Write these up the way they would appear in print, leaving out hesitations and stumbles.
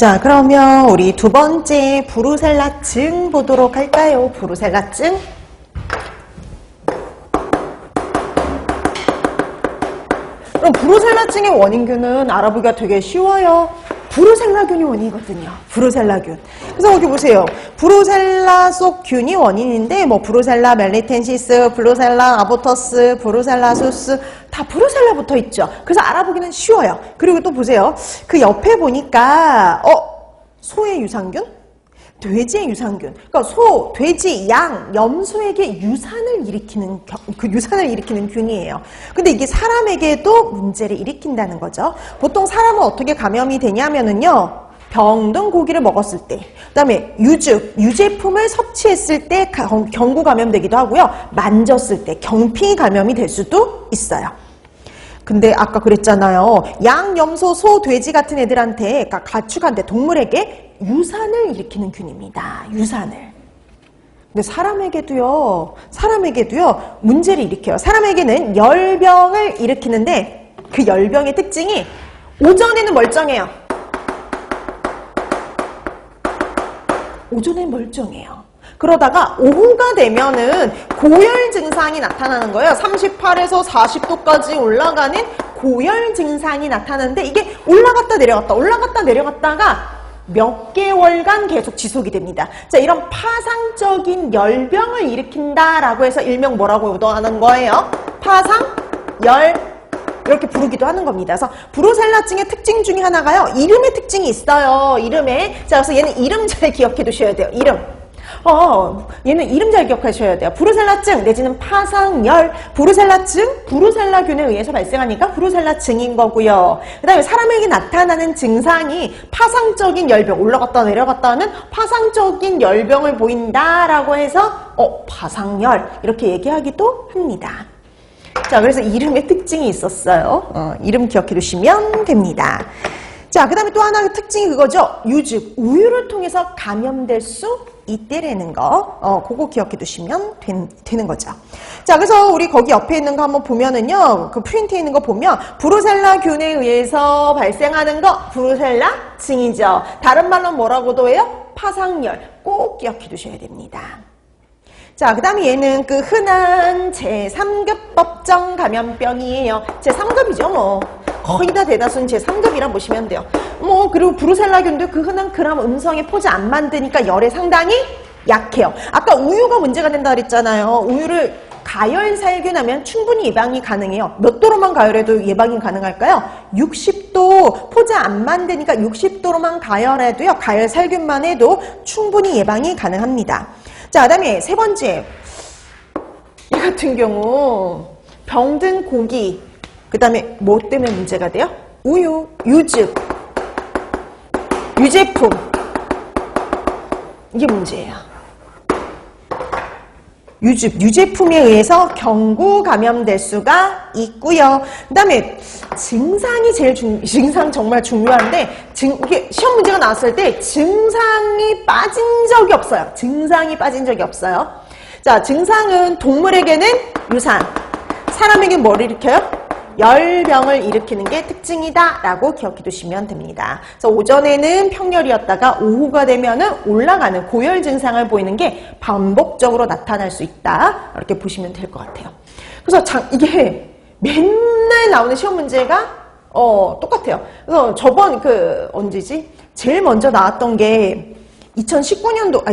자, 그러면 우리 두 번째 브루셀라증 보도록 할까요? 브루셀라증. 그럼 브루셀라증의 원인균은 알아보기가 되게 쉬워요. 브루셀라균이 원인이거든요. 브루셀라균. 그래서 여기 보세요. 브루셀라 속 균이 원인인데 뭐 브루셀라 멜리텐시스, 브루셀라 아보터스, 브루셀라 수스 다 브루셀라 붙어 있죠. 그래서 알아보기는 쉬워요. 그리고 또 보세요. 그 옆에 보니까 소의 유산균? 돼지의 유산균. 그러니까 소, 돼지, 양, 염소에게 유산을 일으키는 균이에요. 근데 이게 사람에게도 문제를 일으킨다는 거죠. 보통 사람은 어떻게 감염이 되냐면은요. 병든 고기를 먹었을 때, 그다음에 유제품을 섭취했을 때 경구 감염되기도 하고요. 만졌을 때 경피 감염이 될 수도 있어요. 근데 아까 그랬잖아요. 양, 염소, 소, 돼지 같은 애들한테, 그러니까 가축한테, 동물에게 유산을 일으키는 균입니다. 유산을. 근데 사람에게도요, 문제를 일으켜요. 사람에게는 열병을 일으키는데 그 열병의 특징이 오전에는 멀쩡해요. 오전엔 멀쩡해요. 그러다가 오후가 되면은 고열 증상이 나타나는 거예요. 38에서 40도까지 올라가는 고열 증상이 나타나는데 이게 올라갔다 내려갔다가 몇 개월간 계속 지속이 됩니다. 자, 이런 파상적인 열병을 일으킨다라고 해서 일명 뭐라고 하는 거예요? 파상열 이렇게 부르기도 하는 겁니다. 그래서 브루셀라증의 특징 중에 하나가요. 이름의 특징이 있어요. 이름에. 자, 그래서 얘는 이름 잘 기억해 두셔야 돼요. 이름. 얘는 이름 잘 기억하셔야 돼요. 브루셀라증 내지는 파상열, 브루셀라증, 브루셀라균에 의해서 발생하니까 브루셀라증인 거고요. 그 다음에 사람에게 나타나는 증상이 파상적인 열병, 올라갔다 내려갔다 하는 파상적인 열병을 보인다라고 해서 파상열 이렇게 얘기하기도 합니다. 자, 그래서 이름의 특징이 있었어요. 이름 기억해 두시면 됩니다. 자, 그 다음에 또 하나의 특징이 그거죠. 유즙, 우유를 통해서 감염될 수 있대라는 거, 그거 기억해 두시면 되는 거죠. 자, 그래서 우리 거기 옆에 있는 거 한번 보면은요, 그 프린트에 있는 거 보면, 브루셀라균에 의해서 발생하는 거, 브루셀라증이죠. 다른 말로 뭐라고도 해요? 파상열. 꼭 기억해 두셔야 됩니다. 자, 그 다음에 얘는 그 흔한 제3급 법정 감염병이에요. 제3급이죠, 뭐. 거의 다 대다수는 제3급이라 보시면 돼요. 그리고 브루셀라균도 그 흔한 그람 음성의 포즈 안 만드니까 열에 상당히 약해요. 아까 우유가 문제가 된다 그랬잖아요. 우유를 가열살균하면 충분히 예방이 가능해요. 몇 도로만 가열해도 예방이 가능할까요? 60도, 포즈 안 만드니까 60도로만 가열해도요, 가열살균만 해도 충분히 예방이 가능합니다. 자, 그 다음에 세 번째. 이 같은 경우, 병든 고기, 그 다음에 뭐 때문에 문제가 돼요? 우유, 유즙, 유제품. 이게 문제예요. 유제품에 의해서 경구 감염될 수가 있고요. 그 다음에 증상이 증상 정말 중요한데, 이게 시험 문제가 나왔을 때 증상이 빠진 적이 없어요. 자, 증상은 동물에게는 유산, 사람에게는 뭘 일으켜요? 열병을 일으키는 게 특징이다라고 기억해 두시면 됩니다. 그래서 오전에는 평열이었다가 오후가 되면은 올라가는 고열 증상을 보이는 게 반복적으로 나타날 수 있다. 이렇게 보시면 될 것 같아요. 그래서 이게 맨날 나오는 시험 문제가 똑같아요. 그래서 저번 언제지? 제일 먼저 나왔던 게 2019년도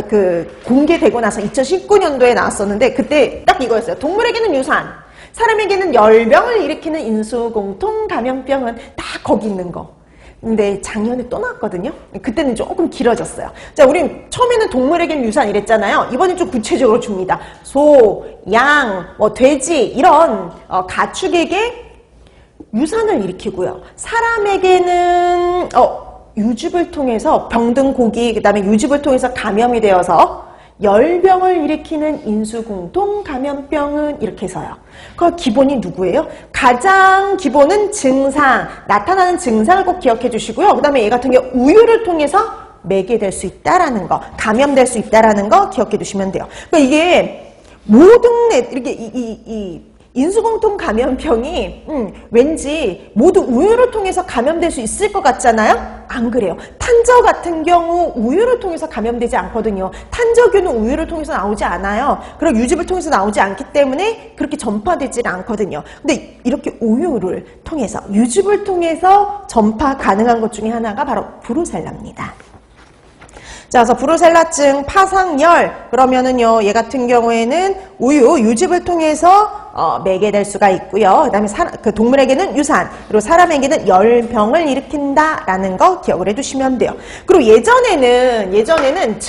공개되고 나서 2019년도에 나왔었는데 그때 딱 이거였어요. 동물에게는 유산, 사람에게는 열병을 일으키는 인수공통 감염병은 딱 거기 있는 거. 근데 작년에 또 나왔거든요. 그때는 조금 길어졌어요. 자, 우린 처음에는 동물에게는 유산 이랬잖아요. 이번엔 좀 구체적으로 줍니다. 소, 양, 돼지 이런 가축에게 유산을 일으키고요. 사람에게는 유즙을 통해서 병든 고기, 그 다음에 유즙을 통해서 감염이 되어서 열병을 일으키는 인수공통 감염병은 이렇게 해서요. 그 기본이 누구예요? 가장 기본은 증상, 나타나는 증상을 꼭 기억해 주시고요. 그 다음에 얘 같은 경우 우유를 통해서 매개될 수 있다라는 거, 감염될 수 있다라는 거 기억해 두시면 돼요. 그러니까 이게 모든 이렇게 이 인수공통 감염병이 왠지 모두 우유를 통해서 감염될 수 있을 것 같잖아요? 안 그래요. 탄저 같은 경우 우유를 통해서 감염되지 않거든요. 탄저균은 우유를 통해서 나오지 않아요. 그리고 유즙을 통해서 나오지 않기 때문에 그렇게 전파되지 않거든요. 근데 이렇게 우유를 통해서, 유즙을 통해서 전파 가능한 것 중에 하나가 바로 브루셀라입니다. 자, 그래서 브루셀라증 파상열, 그러면은요, 얘 같은 경우에는 우유, 유즙을 통해서 매개될 수가 있고요. 그 다음에 그 동물에게는 유산, 그리고 사람에게는 열병을 일으킨다라는 거 기억을 해두시면 돼요. 그리고 예전에는